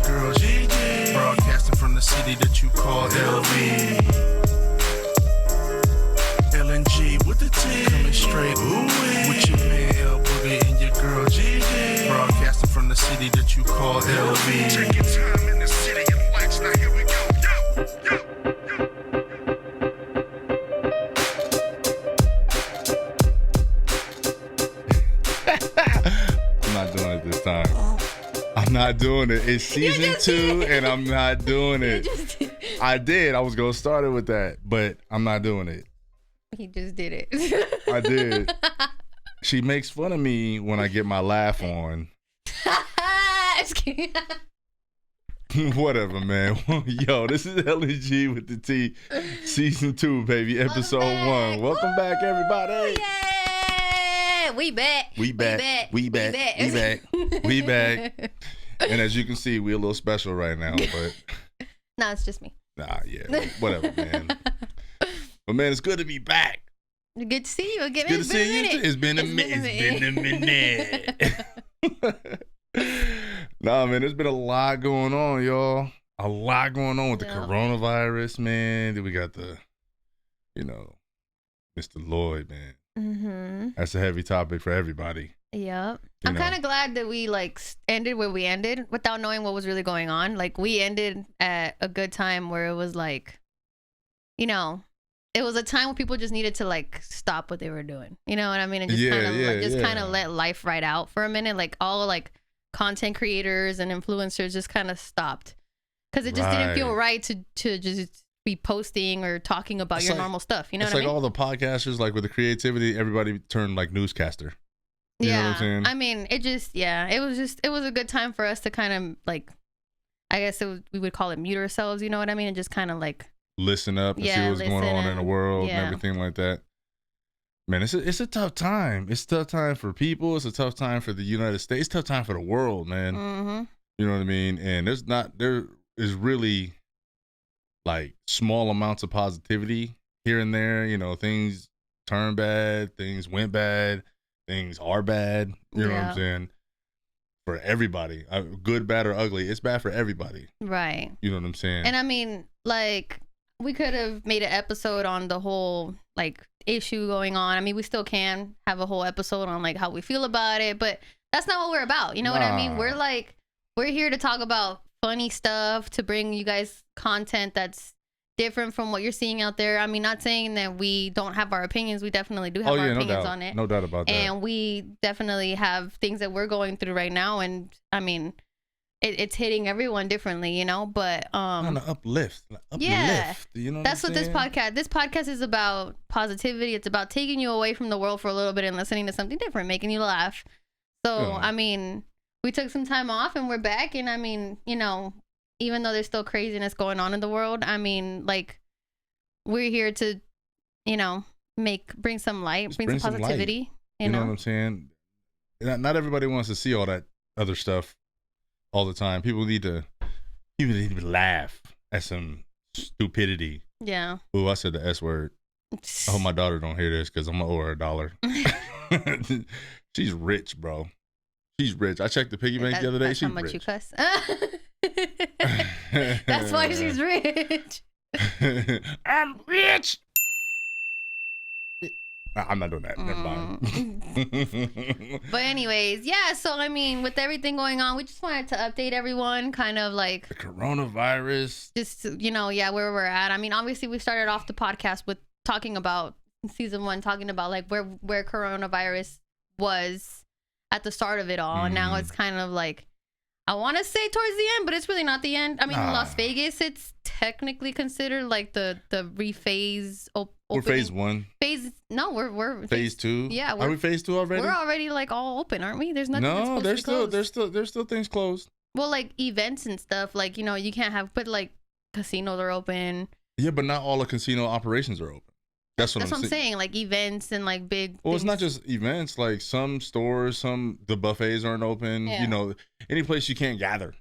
girl GiGi. Broadcasting from the city that you call LV. LNG with the T. Coming straight with your man Boogie and your girl GiGi. Broadcasting from the city that you call LV. Taking time in the city of lights. Now here we go. Yo. I'm not doing it this time. I'm not doing it. It's season 2 and I'm not doing it. I did. I was going to start it with that, but I'm not doing it. He just did it. I did. She makes fun of me when I get my laugh on. Just kidding. Whatever, man. Yo, this is LNG with the T, season 2, baby, episode 1. Welcome back, everybody. Yay! We back. We back. And as you can see, we're a little special right now, but No, it's just me. nah, yeah, whatever, man. But man, it's good to be back. Good to see you again. Good to see you. It's been a minute. Nah, man, there's been a lot going on, y'all. A lot going on with the coronavirus, man. Then we got the, Mr. Lloyd, man. Mm-hmm. That's a heavy topic for everybody. Yep. I'm kind of glad that we ended where we ended without knowing what was really going on. Like, we ended at a good time where it was like, it was a time when people just needed to stop what they were doing. You know what I mean? And just kind of let life ride out for a minute. Like, all content creators and influencers just kind of stopped because it just didn't feel right to just be posting or talking about your normal stuff. You know what I mean? It's like all the podcasters, with the creativity, everybody turned newscaster. You know what I'm saying? I mean, it was a good time for us to kind of I guess we would call it mute ourselves. You know what I mean? And just kind of listen up and see what's going on in the world and everything like that. Man, it's a tough time. It's a tough time for people. It's a tough time for the United States. It's a tough time for the world, man. Mm-hmm. You know what I mean? And there is really small amounts of positivity here and there. Things turn bad, things went bad, things are bad. You know what I'm saying? For everybody, good, bad, or ugly, it's bad for everybody. Right. You know what I'm saying? And I mean, we could have made an episode on the whole issue going on. I mean, we still can have a whole episode on how we feel about it, but that's not what we're about. You know what I mean? We're here to talk about funny stuff, to bring you guys content that's different from what you're seeing out there. I mean, not saying that we don't have our opinions. We definitely do have our opinions on it. No doubt about that. And we definitely have things that we're going through right now. And I mean, it's hitting everyone differently, but on the uplift. Yeah, that's what this podcast is about. Positivity. It's about taking you away from the world for a little bit and listening to something different, making you laugh. So I mean, we took some time off and we're back. And I mean, even though there's still craziness going on in the world, I mean, we're here to, bring some light, bring some positivity. You know what I'm saying? Not everybody wants to see all that other stuff all the time. People need to laugh at some stupidity. Yeah. Ooh, I said the S word. I hope my daughter don't hear this because I'm gonna owe her $1. She's rich, bro. She's rich. I checked the piggy bank the other day. That's she's how much rich. you cuss. That's why she's rich. I'm rich. I'm not doing that. Never mind. But anyways, yeah. So I mean, with everything going on, we just wanted to update everyone, kind of the coronavirus. Just where we're at. I mean, obviously, we started off the podcast with talking about season 1, talking about where coronavirus was at the start of it all, and now it's kind of I want to say towards the end, but it's really not the end. I mean, in Las Vegas, it's technically considered the rephase. We're phase 1. No, we're phase 2. Yeah, are we phase 2 already? We're already all open, aren't we? There's nothing. No, that's there's still things closed. Well, events and stuff, you can't have, but casinos are open. Yeah, but not all the casino operations are open. That's what I'm saying. Events and big. Well, it's not just events. Some stores, the buffets aren't open. Yeah. Any place you can't gather.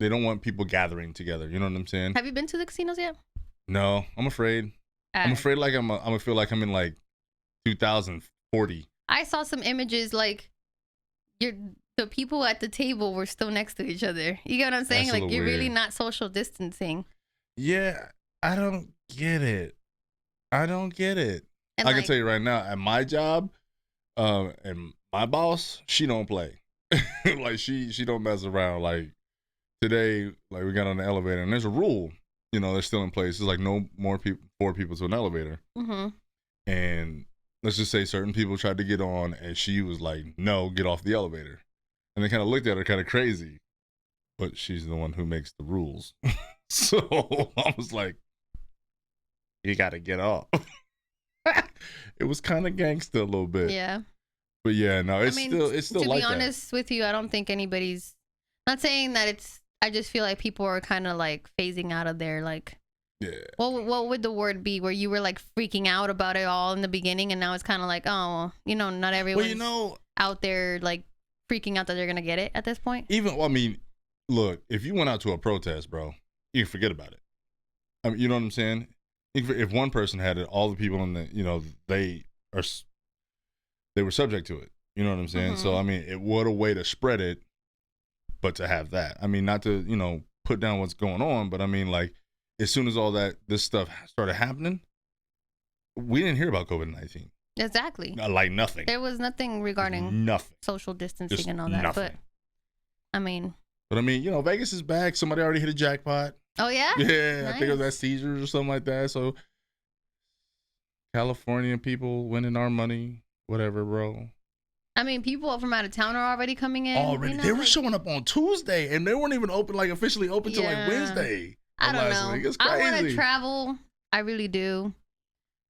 They don't want people gathering together. You know what I'm saying? Have you been to the casinos yet? No, I'm afraid. I'm afraid I'm gonna feel like I'm in 2040. I saw some images the the people at the table were still next to each other. You get what I'm saying? That's a Like, little you're really weird. not social distancing. Yeah, I don't get it. I don't get it. And I can like, tell you right now, at my job, and my boss, she don't play. Like she don't mess around. Like today, like we got on the elevator, and there's a rule. You know, they're still in place. It's like no more people, 4 people to an elevator. mm-hmm. And let's just say certain people tried to get on, and she was like, "No, get off the elevator." And they kind of looked at her kind of crazy, but she's the one who makes the rules. So I was like, "You got to get off." It was kind of gangster a little bit. Yeah. But yeah, no, it's still to like be honest with you, I don't think anybody's not saying that it's. I just feel like people are kind of like phasing out of their like. that. Yeah. What would the word be where you were like freaking out about it all in the beginning, and now it's kind of like, oh, you know, not everyone's Well, you know, out there like freaking out that they're gonna get it at this point. even I mean, look, if you went out to a protest, bro, you can forget about it. I mean, you know what I'm saying? If one person had it, all the people in the, you know, they were subject to it. You know what I'm saying? So I mean, what a way to spread it, but to have that. I mean, not to, you know, put down what's going on, but I mean, like, as soon as all this stuff started happening, we didn't hear about COVID-19. Exactly. Like nothing. There was nothing regarding Nothing. social distancing Just and all that. nothing. But I mean, you know, Vegas is back. Somebody already hit a jackpot. oh yeah. Yeah, I think it was Nice. at Caesars or something like that. So California people winning our money, whatever, bro. I mean, people from out of town are already coming in. Already, you know, they were like, showing up on Tuesday, and they weren't even open, like officially open till like Yeah. Wednesday. I of don't last know. week. It's I want to crazy. travel. I really do.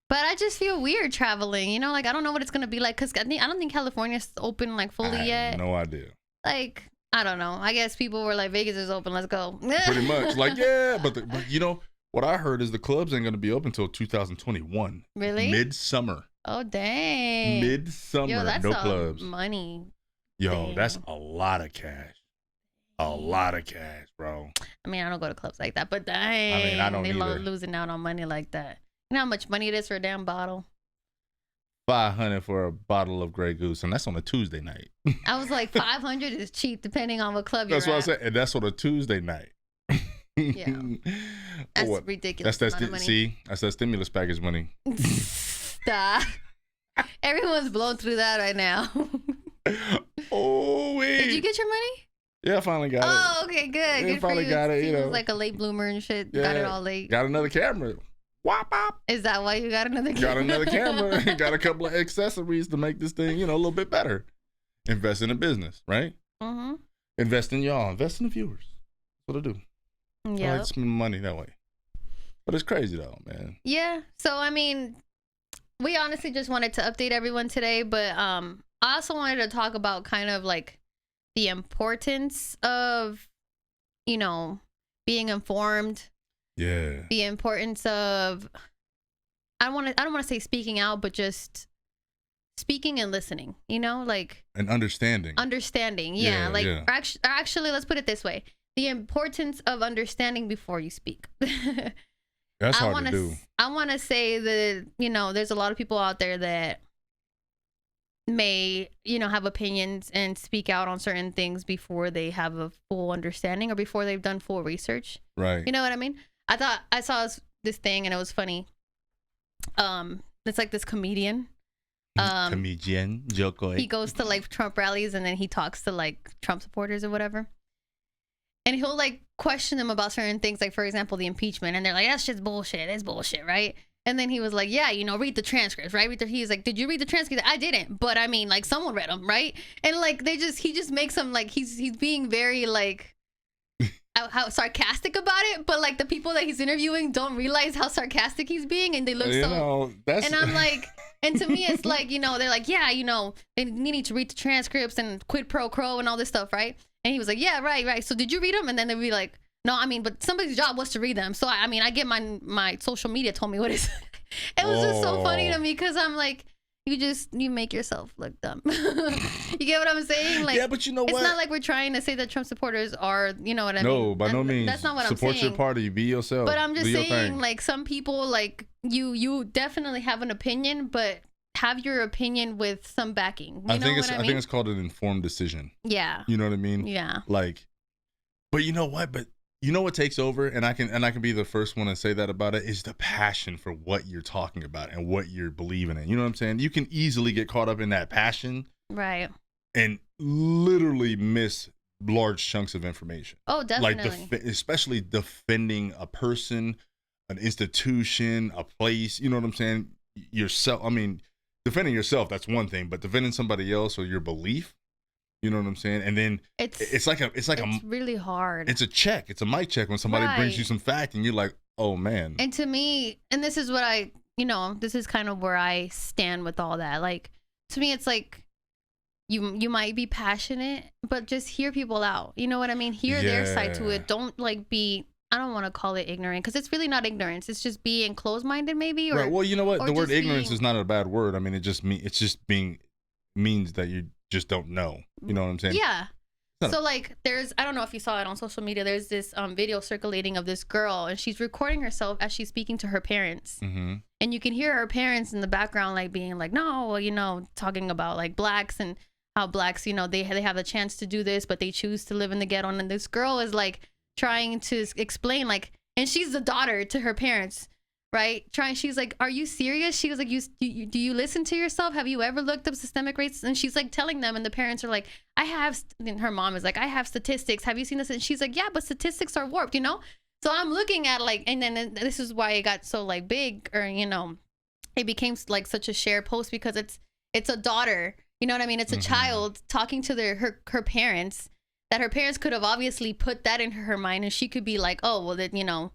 But I just feel weird traveling. You know, like I don't know what it's gonna be like because I don't think California's open like fully I yet. have no idea. Like I don't know. I guess people were like, Vegas is open. Let's go. Pretty much, like yeah, but you know what I heard is the clubs ain't gonna be open until 2021. Really? Midsummer. Oh dang. Midsummer. Yo, that's no a clubs. money. Yo, Dang. that's a lot of cash. A lot of cash, bro. I mean, I don't go to clubs like that, but dang, I don't they either. losing out on money like that. You know how much money it is for a damn bottle? $500 for a bottle of Grey Goose, and that's on a Tuesday night. I was like, 500 is cheap depending on what club you're That's what I at. said, and that's on a Tuesday night. Yeah. That's What? ridiculous. That's amount of money. see, that's that stimulus package money. Stop. Everyone's blown through that right now. Oh wait. Did you get your money? Yeah, I finally got Oh, okay, good. Yeah, Good for finally you. got it, He you was know. like a late bloomer and shit. it. Got it all late. Got another camera. Wop wop. Is that why you got another camera? Got another camera. Got a couple of accessories to make this thing, you know, a little bit better. Invest in a business, right? Mm-hmm. Invest in y'all. Invest in the viewers. That's what I do. I like Yeah. to spend money that way. But it's crazy though, man. Yeah. So I mean, we honestly just wanted to update everyone today, but I also wanted to talk about kind of like the importance of, you know, being informed, Yeah. the importance of I don't want to say speaking out, but just speaking and listening, you know, like And understanding. understanding. Yeah, Yeah, like yeah. actually let's put it this way. The importance of understanding before you speak. That's hard to do. I want to say that, you know, there's a lot of people out there that may, you know, have opinions and speak out on certain things before they have a full understanding or before they've done full research. Right. You know what I mean? I saw this thing and it was funny. It's like this comedian. Comedian, Joko. He goes to like Trump rallies and then he talks to like Trump supporters or whatever. And he'll like question them about certain things, like for example, the impeachment. And they're like, that's just bullshit. It's bullshit, right? And then he was like, yeah, you know, read the transcripts, right? He's like, did you read the transcripts? I didn't, but I mean, like someone read them, right? And like he just makes them like he's being very like how sarcastic about it, but like the people that he's interviewing don't realize how sarcastic he's being, and they look You so. know, that's And I'm like, and to me, it's like, you know, they're like, yeah, you know, they need to read the transcripts and quid pro quo and all this stuff, right? And he was like, yeah, right. So did you read them? And then they'd be like, no, I mean, but somebody's job was to read them. So I mean, I get my social media told me what is. It was just so funny to me because I'm like, you make yourself look dumb. You get what I'm saying? Like, yeah, but you know it's what? not like we're trying to say that Trump supporters are, you know what I mean? No, by no means. That's not what I'm Support saying. your party. Be yourself. But I'm just Do your saying, thing. like, some people, like, you definitely have an opinion, but have your opinion with some backing. I think it's called an informed decision. Yeah. You know what I mean? Yeah. Like, but you know what? But you know what takes over, and I can be the first one to say that about it, is the passion for what you're talking about and what you're believing in. You know what I'm saying? You can easily get caught up in that passion, right, and literally miss large chunks of information. Oh, definitely. Like especially defending a person, an institution, a place. You know what I'm saying? Yourself. I mean, defending yourself, that's one thing, but defending somebody else or your belief. You know what I'm saying? And then it's really hard. It's a check. It's a mic check when somebody brings you some fact and you're like, oh man. And to me, and this is what this is kind of where I stand with all that. Like, to me, it's like you might be passionate, but just hear people out. You know what I mean? Hear their side to it. Don't like be, I don't want to call it ignorant, because it's really not ignorance. It's just being closed-minded maybe. Or, right. Well, you know what? The word ignorance is not a bad word. I mean, means that you just don't know. You know what I'm saying? Yeah. So like I don't know if you saw it on social media, there's this video circulating of this girl, and she's recording herself as she's speaking to her parents. Mm-hmm. And you can hear her parents in the background like being like, no, talking about like blacks and how blacks, they have a chance to do this, but they choose to live in the ghetto. And this girl is like trying to explain, like, and she's the daughter to her parents, right? She's like, are you serious? She was like, do you listen to yourself? Have you ever looked up systemic racism? And she's like telling them, and the parents are like, and her mom is like, I have statistics. Have you seen this? And she's like, yeah, but statistics are warped, So I'm looking at like, and then this is why it got so like big, or, it became like such a shared post, because it's a daughter, you know what I mean? It's a child talking to her parents, that her parents could have obviously put that in her mind, and she could be like, oh, well, then,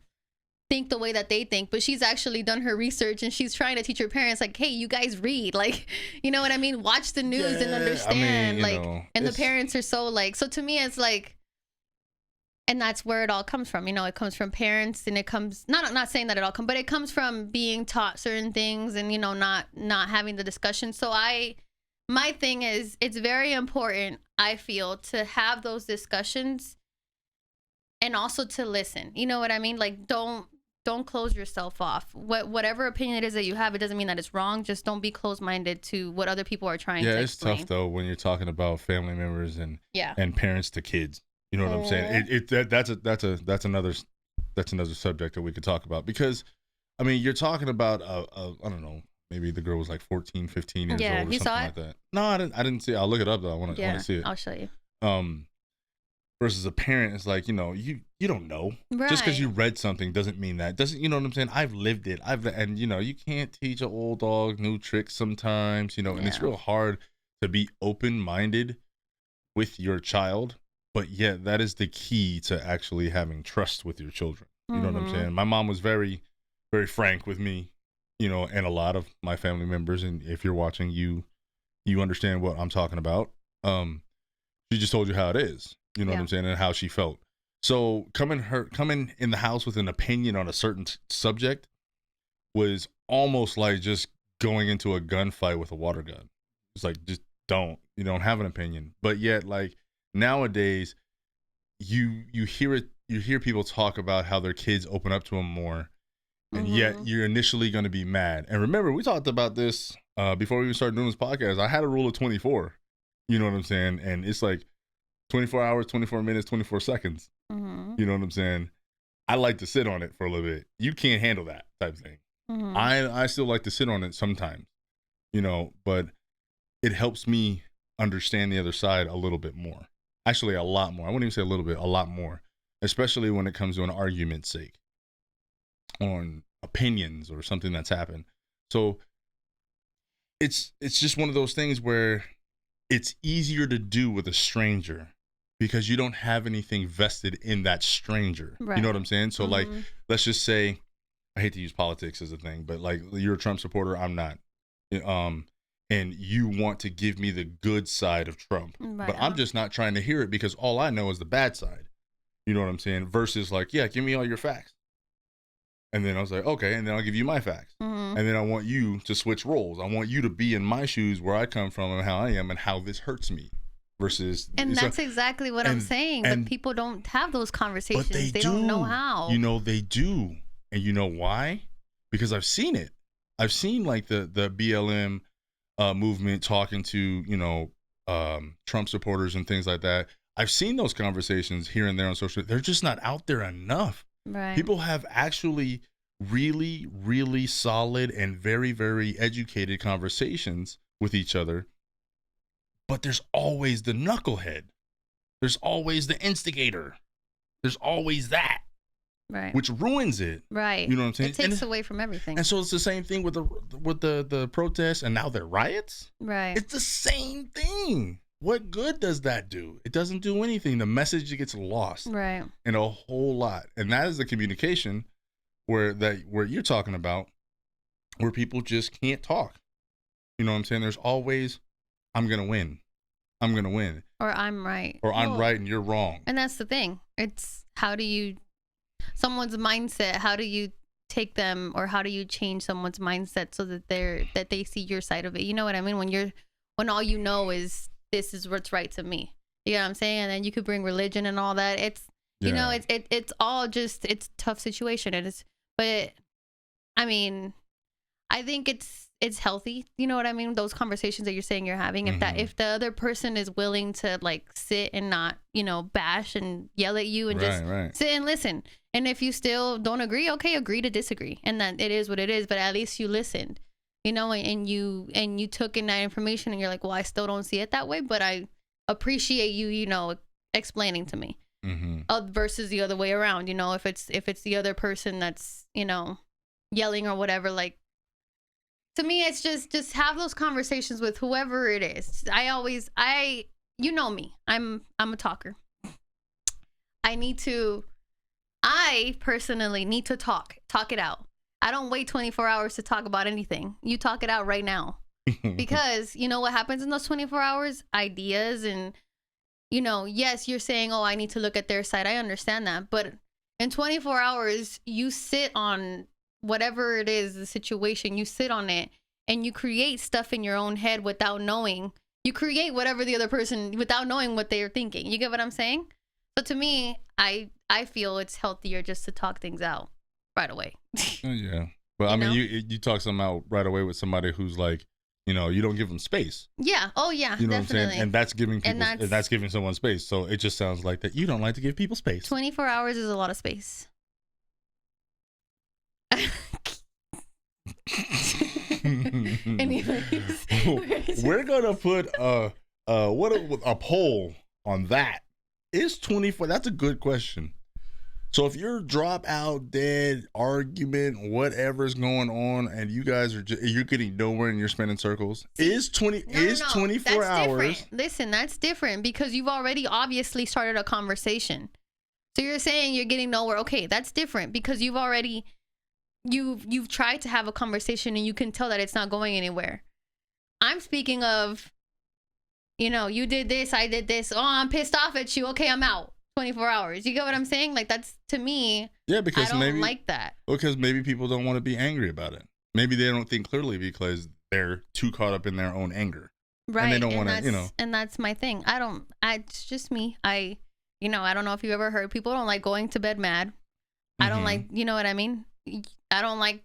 think the way that they think, but she's actually done her research, and she's trying to teach her parents like, hey, you guys read, like, you know what I mean? Watch the news and understand, and the parents are so like, so to me, it's like, and that's where it all comes from. It comes from parents, and it comes, not saying that it all comes, but it comes from being taught certain things, and, not having the discussion. So my thing is, it's very important, I feel, to have those discussions, and also to listen. You know what I mean? Like, don't close yourself off. Whatever opinion it is that you have, it doesn't mean that it's wrong. Just don't be closed-minded to what other people are trying to explain. Yeah, it's tough though when you're talking about family members and parents to kids. You know what I'm saying? That's another subject that we could talk about, because I mean, you're talking about I don't know, maybe the girl was like 14, 15 years old or something like that. No, I didn't see it. I'll look it up though. I want to see it. I'll show you. Versus a parent, it's like, you don't know. Right. Just because you read something doesn't mean that. You know what I'm saying? I've lived it. And you can't teach an old dog new tricks sometimes, and it's real hard to be open-minded with your child. But yet that is the key to actually having trust with your children. You know what I'm saying? My mom was very, very frank with me, and a lot of my family members. And if you're watching, you understand what I'm talking about. She just told you how it is. You know what I'm saying? And how she felt. So coming in the house with an opinion on a certain subject was almost like just going into a gunfight with a water gun. It's like, just you don't have an opinion. But yet, like, nowadays, you hear people talk about how their kids open up to them more, and yet you're initially going to be mad. And remember, we talked about this before we even started doing this podcast. I had a rule of 24. You know what I'm saying? And it's like 24 hours, 24 minutes, 24 seconds. You know what I'm saying? I like to sit on it for a little bit. You can't handle that type of thing. I still like to sit on it sometimes, but it helps me understand the other side a little bit more. Actually, a lot more. I wouldn't even say a little bit, a lot more, especially when it comes to an argument's sake, on opinions or something that's happened. So it's just one of those things where it's easier to do with a stranger, because you don't have anything vested in that stranger. Right. You know what I'm saying? So like, let's just say, I hate to use politics as a thing, but like, you're a Trump supporter, I'm not. And you want to give me the good side of Trump, but I'm just not trying to hear it, because all I know is the bad side. You know what I'm saying? Versus like, yeah, give me all your facts. And then I was like, okay, and then I'll give you my facts. And then I want you to switch roles. I want you to be in my shoes, where I come from and how I am and how this hurts me. Versus, and that's exactly what I'm saying. But people don't have those conversations. But they don't know how. They do. And you know why? Because I've seen it. I've seen like the BLM movement, talking to, you know, Trump supporters and things like that. I've seen those conversations here and there on social. They're just not out there enough. Right. People have actually really, really solid and very, very educated conversations with each other. But there's always the knucklehead. There's always the instigator. There's always that. Right. Which ruins it. Right. You know what I'm saying? It takes away from everything. And so it's the same thing with the protests and now they're riots. Right. It's the same thing. What good does that do? It doesn't do anything. The message gets lost. Right. In a whole lot. And that is the communication where you're talking about, where people just can't talk. You know what I'm saying? There's always, I'm going to win. I'm going to win. Or I'm right. Or I'm right and you're wrong. And that's the thing. It's someone's mindset, how do you take them, or how do you change someone's mindset so that they see your side of it? You know what I mean? When all you know is, this is what's right to me. You know what I'm saying? And then you could bring religion and all that. It's, you know, it's all just, it's a tough situation. But I mean, I think it's healthy. You know what I mean? Those conversations that you're saying you're having, if the other person is willing to like sit and not, you know, bash and yell at you and just sit and listen. And if you still don't agree, okay, agree to disagree. And that it is what it is, but at least you listened. You know, and you took in that information and you're like, well, I still don't see it that way, but I appreciate you, you know, explaining to me. Versus the other way around, you know, if it's the other person that's, you know, yelling or whatever, like, to me, it's just have those conversations with whoever it is. You know me, I'm a talker. I personally need to talk it out. I don't wait 24 hours to talk about anything. You talk it out right now. Because you know what happens in those 24 hours? Ideas and, you know, yes, you're saying, oh, I need to look at their side. I understand that. But in 24 hours, you sit on whatever it is, the situation, you sit on it and you create stuff in your own head without knowing. You create whatever the other person, without knowing what they're thinking. You get what I'm saying? So to me, I feel it's healthier just to talk things out right away. Yeah. But I mean, you talk something out right away with somebody who's like, you know, you don't give them space. Yeah. Oh, yeah. You know definitely. what I'm saying? And that's giving people, that's giving someone space. So it just sounds like that you don't like to give people space. 24 hours is a lot of space. Anyways, we're gonna put a poll on that. Is 24? That's a good question. So if you're drop out, dead, argument, whatever's going on, and you guys are you're getting nowhere and you're spinning circles, is 24 that's hours? Different. Listen, that's different because you've already obviously started a conversation. So you're saying you're getting nowhere. Okay, that's different because you've already you've tried to have a conversation and you can tell that it's not going anywhere. I'm speaking of, you know, you did this, I did this. Oh, I'm pissed off at you. Okay, I'm out. 24 hours. You get what I'm saying? Like, that's, to me, yeah, because I don't like that. Because maybe people don't want to be angry about it. Maybe they don't think clearly because they're too caught up in their own anger. Right. And they don't want to, you know. And that's my thing. It's just me. I don't know if you ever heard, people don't like going to bed mad. I don't like, you know what I mean? I don't like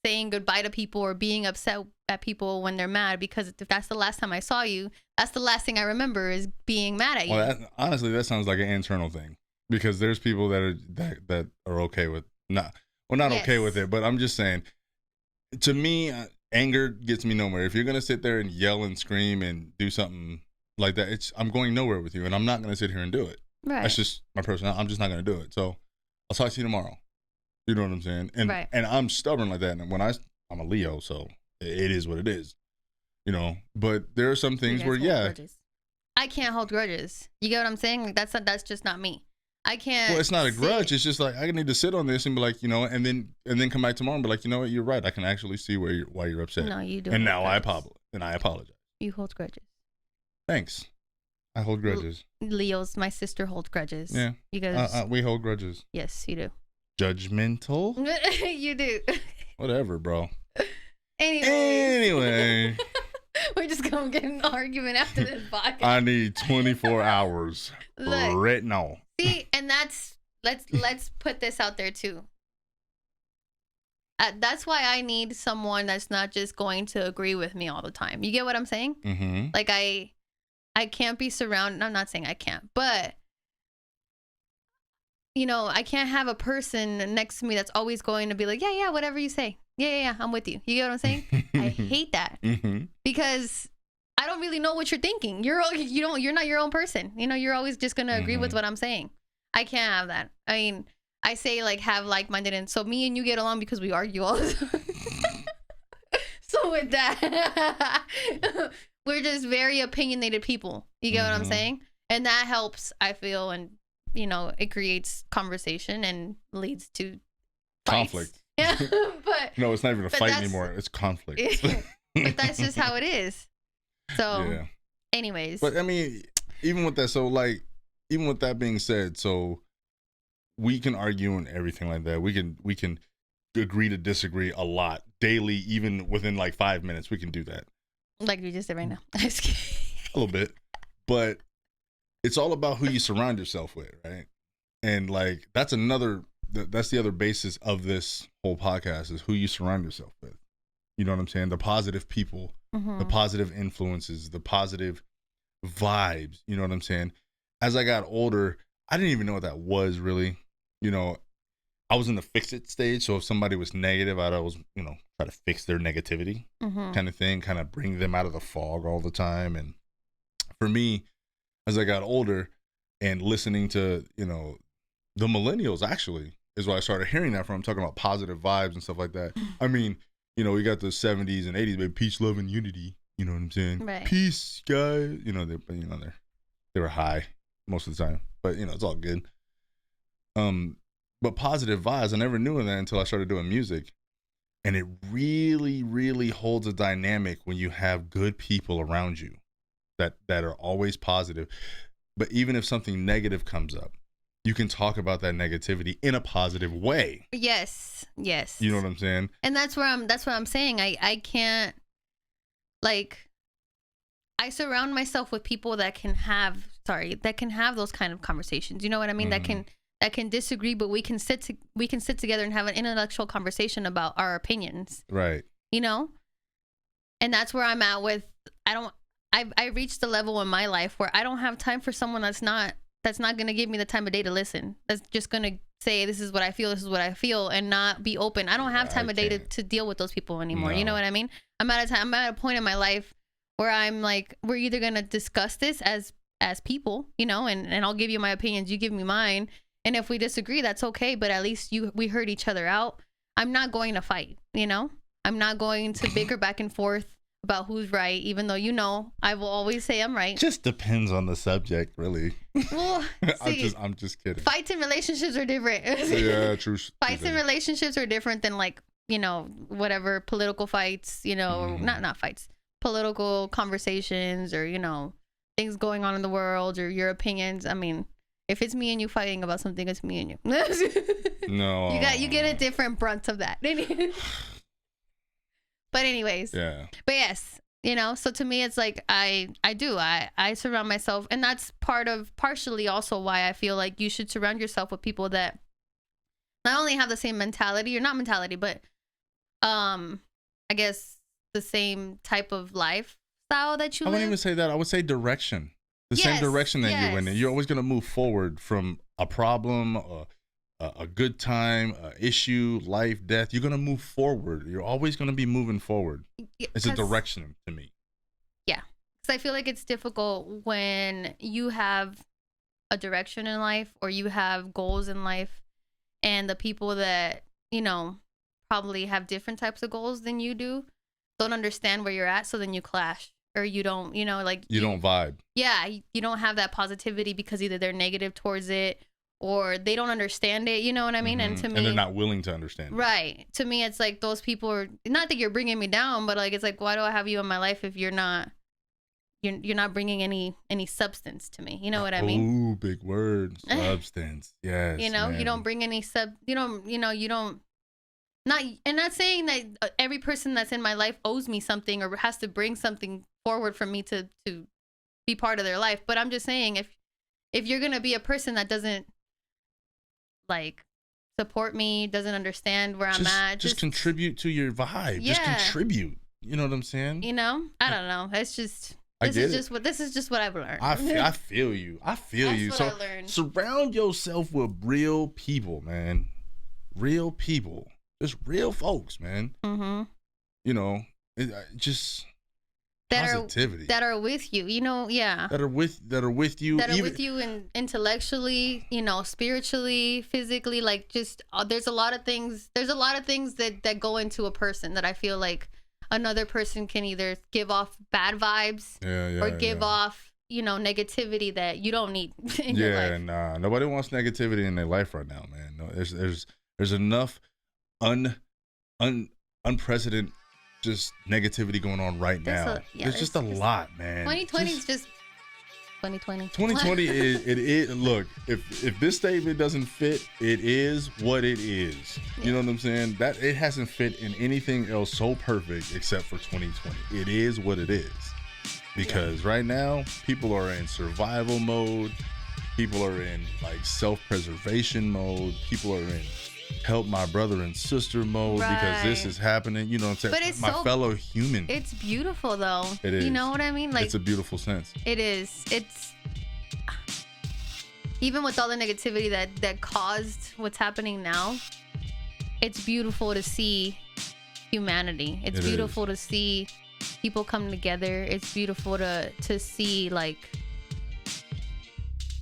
saying goodbye to people or being upset at people when they're mad, because if that's the last time I saw you, that's the last thing I remember is being mad at you. Well, honestly, that sounds like an internal thing, because there's people that are okay with not okay with it, but I'm just saying, to me, anger gets me nowhere. If you're gonna sit there and yell and scream and do something like that, I'm going nowhere with you, and I'm not gonna sit here and do it. Right. That's just my personality. I'm just not gonna do it. So I'll talk to you tomorrow. You know what I'm saying? And and I'm stubborn like that. And when I'm a Leo, so it is what it is. You know, but there are some things where grudges. I can't hold grudges. You get what I'm saying? Like that's just not me. I can't. Well, it's not a grudge. It's just like I need to sit on this and be like, you know, and then come back tomorrow and be like, you know what, you're right. I can actually see why you're upset. No, you do. And now I apologize. You hold grudges. Thanks. I hold grudges. Leo's, my sister holds grudges. Yeah. You guys. We hold grudges. Yes, you do. Judgmental. You do. Whatever, bro. Anyway. We're just gonna get in an argument after this podcast. I need 24 hours. Look, right now. See, and let's put this out there too. That's why I need someone that's not just going to agree with me all the time. You get what I'm saying? Mm-hmm. Like I can't be surrounded. I'm not saying I can't, but I can't have a person next to me that's always going to be like, yeah, whatever you say. Yeah, I'm with you. You get what I'm saying? I hate that because I don't really know what you're thinking. You're not your own person. You're always just going to agree with what I'm saying. I can't have that. I mean, I say like have like-minded, and so me and you get along because we argue all the time. So with that, we're just very opinionated people. You get what I'm saying? And that helps, I feel, and it creates conversation and leads to fights. Conflict. Yeah, but no, it's not even a fight anymore. It's conflict. But that's just how it is. So, yeah. Anyways. But I mean, even with that being said, so we can argue and everything like that. We can agree to disagree a lot daily, even within like 5 minutes. We can do that. Like you just did right now. A little bit, but it's all about who you surround yourself with, right? And like that's the other basis of this whole podcast is who you surround yourself with. You know what I'm saying? The positive people, the positive influences, the positive vibes. You know what I'm saying? As I got older, I didn't even know what that was really. I was in the fix it stage. So if somebody was negative, I'd always, try to fix their negativity kind of thing, kind of bring them out of the fog all the time. And for me, as I got older and listening to, the millennials actually is where I started hearing that from. I'm talking about positive vibes and stuff like that. I mean, we got the 70s and 80s, baby, peace, love, and unity. You know what I'm saying? Right. Peace, guys. They were high most of the time, but it's all good. But positive vibes, I never knew that until I started doing music. And it really, really holds a dynamic when you have good people around you that are always positive. But even if something negative comes up, you can talk about that negativity in a positive way. Yes. You know what I'm saying? And that's what I'm saying. I can't, like, I surround myself with people that can have those kind of conversations. You know what I mean? That can disagree, but we can sit together and have an intellectual conversation about our opinions. Right. And that's where I'm at with, I reached the level in my life where I don't have time for someone that's not going to give me the time of day to listen. That's just going to say, this is what I feel, and not be open. I don't have time of day to deal with those people anymore. No. You know what I mean? I'm at a point in my life where I'm like, we're either going to discuss this as people, and I'll give you my opinions, you give me mine. And if we disagree, that's okay. But at least we heard each other out. I'm not going to fight, I'm not going to bicker back and forth about who's right, even though, I will always say I'm right. Just depends on the subject, really. Well, see, I'm just kidding. Fights and relationships are different. Yeah, true. Fights and relationships are different than like, whatever political fights, or not fights, political conversations, or, things going on in the world, or your opinions. I mean, if it's me and you fighting about something, it's me and you. No. You get a different brunt of that. But anyways. Yeah. But yes, so to me, it's like I surround myself, and that's partially also why I feel like you should surround yourself with people that not only have the same mentality, or not mentality, but I guess the same type of lifestyle that you live. I wouldn't even say that. I would say direction. Same direction that you're in. You're always going to move forward from a problem, a good time, a issue, life, death. You're going to move forward. You're always going to be moving forward. It's a direction to me. Yeah. Because I feel like it's difficult when you have a direction in life, or you have goals in life, and the people that, probably have different types of goals than you don't understand where you're at. So then you clash. Or you don't, you don't vibe. Yeah, you don't have that positivity because either they're negative towards it, or they don't understand it. You know what I mean? And to me, and they're not willing to understand. Right. To me, it's like those people are not that you're bringing me down, but like it's like, why do I have you in my life if you're not bringing any substance to me? You know what I mean? Ooh, big word, substance. Yes. You don't bring any you don't. Not saying that every person that's in my life owes me something or has to bring something forward for me to be part of their life. But I'm just saying, if you're going to be a person that doesn't like support me, doesn't understand where I'm at. Just contribute to your vibe. Just contribute. You know what I'm saying? You know, I don't know. It's just. This is just what I've learned. I feel you. That's you. What I learned. Surround yourself with real people, man. Real people. Just real folks, man. Mm-hmm. You know, just positivity. That are with you. You know, yeah. That are with you. That are with you intellectually, you know, spiritually, physically. Like, just there's a lot of things. There's a lot of things that go into a person that I feel like another person can either give off bad vibes or give off, you know, negativity that you don't need in your life. Nah, nobody wants negativity in their life right now, man. No, there's enough unprecedented just negativity going on right now. There's just a lot, man. 2020 is just 2020. 2020 is look, if this statement doesn't fit, it is what it is. You know what I'm saying? That it hasn't fit in anything else so perfect except for 2020. It is what it is. Because right now, people are in survival mode. People are in like self-preservation mode. People are in help my brother and sister mode because this is happening. You know what I'm saying? But it's my fellow human. It's beautiful though. It is. You know what I mean? Like, it's a beautiful sense. It is. It's even with all the negativity that caused what's happening now. It's beautiful to see humanity. It's beautiful to see people come together. It's beautiful to see, like,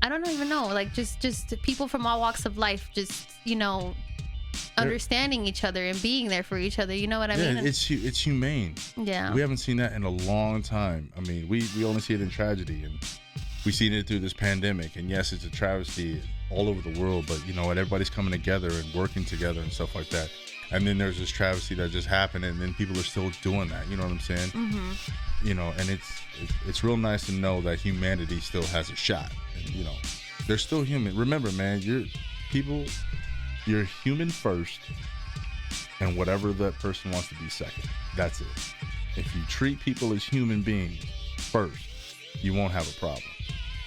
I don't even know, like just people from all walks of life, just, you know, understanding each other and being there for each other. You know what I mean? It's humane. Yeah. We haven't seen that in a long time. I mean, we only see it in tragedy, and we seen it through this pandemic. And yes, it's a travesty all over the world, but you know what? Everybody's coming together and working together and stuff like that. And then there's this travesty that just happened, and then people are still doing that. You know what I'm saying? Mm-hmm. You know, and it's real nice to know that humanity still has a shot. And, you know, they're still human. Remember, man, you're human first, and whatever that person wants to be second. That's it. If you treat people as human beings first, you won't have a problem.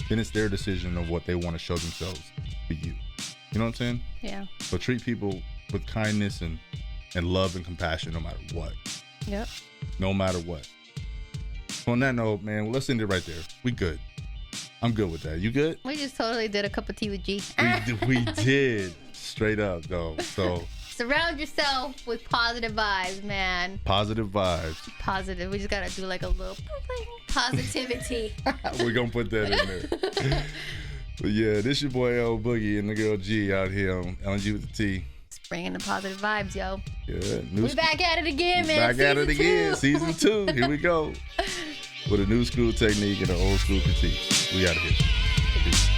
Then it's their decision of what they want to show themselves to you. You know what I'm saying? Yeah. So treat people with kindness and love and compassion no matter what. Yep. No matter what. So on that note, man, well, let's end it right there. We good. I'm good with that. You good? We just totally did a cup of tea with G. We did. Straight up, though. So surround yourself with positive vibes, man. Positive vibes. Positive. We just gotta do like a little positivity. We're gonna put that in there. But yeah, this your boy L Boogie and the girl G out here on LNG with the T. Just bringing the positive vibes, yo. Yeah. We back at it again, man. Back at it again. Season 2. Here we go. With a new school technique and an old school critique. We out of here. Peace.